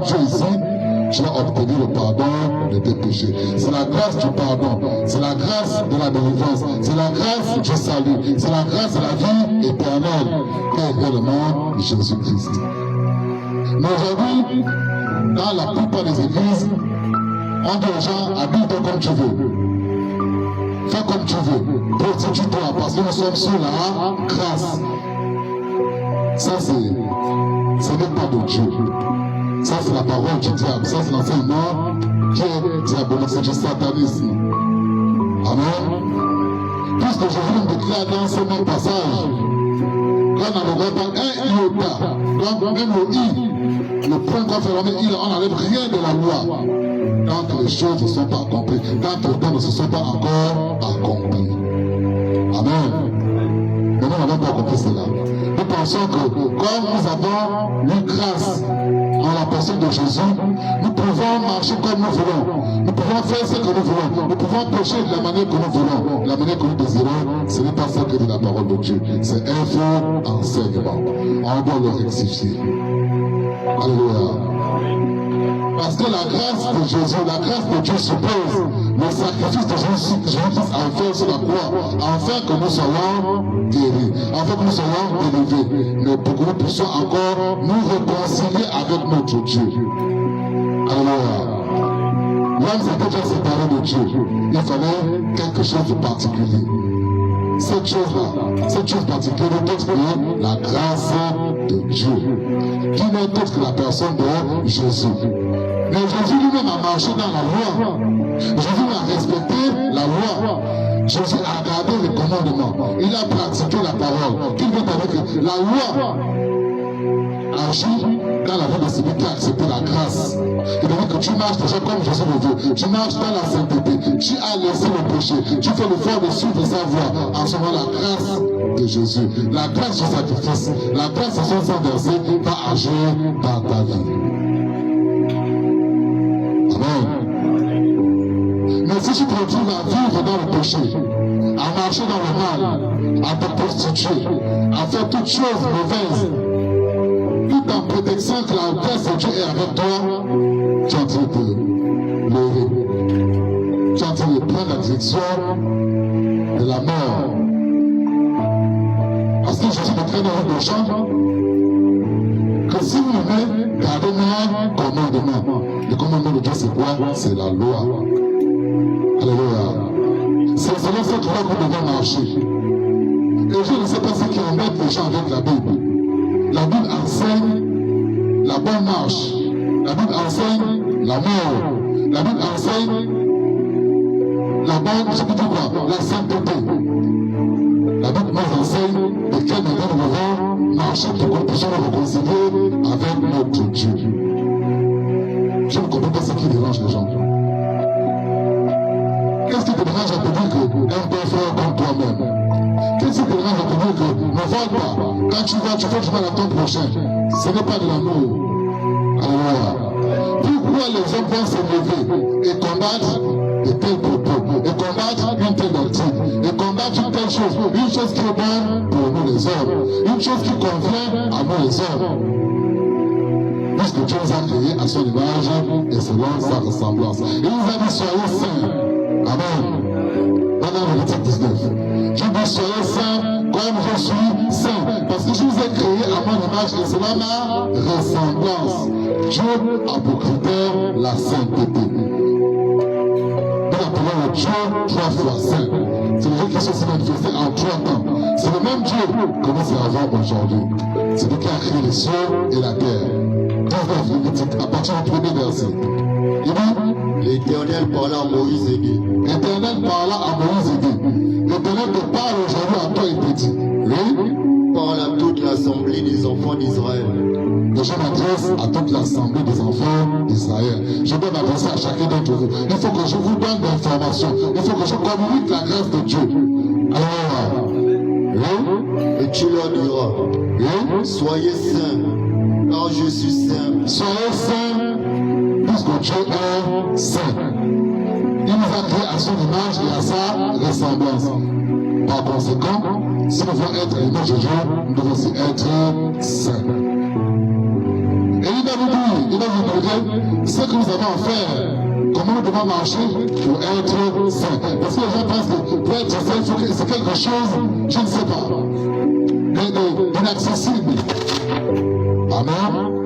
Dieu ici, tu vas obtenir le pardon de tes péchés. C'est la grâce du pardon, c'est la grâce de la délivrance, c'est la grâce du salut, c'est la grâce de la vie éternelle qu'est réellement Jésus-Christ. Mais aujourd'hui, dans la plupart des églises, on dit aux gens, habille-toi comme tu veux. Fais comme tu veux. Prostitue-toi parce que nous sommes sous la grâce. Ça, ce n'est pas de Dieu. Ça, c'est la parole du diable. Ça, c'est l'enseignement qui est diabolique. C'est du satanisme. Amen. Puisque Jésus nous déclare dans ce même passage, quand on n'enlève pas un iota, donc même le i, le point qu'on fait remettre il, on n'enlève rien de la loi. Tant que les choses ne sont pas accomplies, tant que les temps ne se sont pas encore accomplis. Amen. Mais nous n'avons pas compris cela. Nous pensons que comme nous avons eu grâce en la personne de Jésus, nous pouvons marcher comme nous voulons. Nous pouvons faire ce que nous voulons. Nous pouvons pécher de la manière que nous voulons. La manière que nous désirons, ce n'est pas ça que dit la parole de Dieu. C'est un faux enseignement. On doit le rectifier. Alléluia. Parce que la grâce de Jésus, la grâce de Dieu suppose le sacrifice de Jésus-Christ à faire sur la croix, afin que nous soyons guéris, afin que nous soyons délivrés, mais pour que nous puissions encore nous réconcilier avec notre Dieu. Alléluia. L'homme s'était déjà séparé de Dieu. Il fallait quelque chose de particulier. Cette chose particulière n'est autre que la grâce de Dieu, qui n'est autre que la personne de Jésus. Mais Jésus lui-même a marché dans la loi. Jésus a respecté la loi. Jésus a gardé les commandements. Il a pratiqué la parole. Qu'il veut dire que la loi agit dans la vie de celui qui a accepté la grâce. Il veut dire que tu marches déjà comme Jésus le veut. Tu marches dans la sainteté. Tu as laissé le péché. Tu fais l'effort de suivre sa voie. En ce moment, la grâce de Jésus, la grâce du sacrifice, la grâce de son sang versé va agir dans ta vie. Mais si tu continues à vivre dans le péché, à marcher dans le mal, à te prostituer, à faire toutes choses mauvaises, tout en prétextant que la grâce de Dieu est avec toi, tu es en train de lever. Tu es en train de prendre la direction de la mort. Parce que Jésus déclare dans le chant que si vous aimez, gardez mes commandements. Le commandement de Dieu, c'est quoi? C'est la loi. Alléluia. C'est selon cette loi que nous devons marcher. Et je ne sais pas ce qui embête les gens avec la Bible. La Bible enseigne la bonne marche. La Bible enseigne la mort. La Bible enseigne la bonne, je peux dire quoi? La sainteté. La Bible nous enseigne de quelle manière nous devons marcher pour que nous puissions nous réconcilier avec notre Dieu. Je ne comprends pas ce qui dérange les gens. Qu'est-ce qui te dérange à te dire qu'un bon frère comme toi-même? Qu'est-ce qui te dérange à te dire que ne vole pas? Quand tu vas, tu fais du mal à ton prochain. Ce n'est pas de l'amour. Alléluia. Pourquoi les hommes vont se lever et combattre de tels propos, et combattre une telle doctrine, et combattre une telle chose, une chose qui est bonne pour nous les hommes, une chose qui convient à nous les hommes? Puisque Dieu nous a créés à son image et selon sa ressemblance. Et il nous a dit soyez saints. Amen. Dans Lévitique 19. Dieu dit soyez saints comme je suis saint. Parce que je vous ai créé à mon image et selon ma ressemblance. Dieu a pour critère la sainteté. Nous appelons le Dieu 3 fois saint. C'est le Dieu qui s'est manifesté en 3 temps. C'est le même Dieu que nous servons aujourd'hui. C'est lui qui a créé les cieux et la terre. À partir du premier verset. Il dit l'Éternel parla à Moïse et dit. L'Éternel parla à Moïse et dit. L'Éternel te parle aujourd'hui à toi et te dit. Oui. Parle à toute l'assemblée des enfants d'Israël. Je m'adresse à toute l'assemblée des enfants d'Israël. Je dois m'adresser à chacun d'entre vous. Il faut que je vous donne des informations. Il faut que je communique la grâce de Dieu. Alors, oui. Et tu leur diras. Oui. Soyez saints. Car je suis saint. Soyez saints, puisque Dieu est saint. Il nous a créé à son image et à sa ressemblance. Par conséquent, si nous voulons être aimés de Dieu, nous devons aussi être saints. Et il va vous dire, ce que nous avons à faire. Comment nous devons marcher pour être saint. Parce que les gens pensent que pour être saint, c'est quelque chose, je ne sais pas, d'inaccessible. Amen.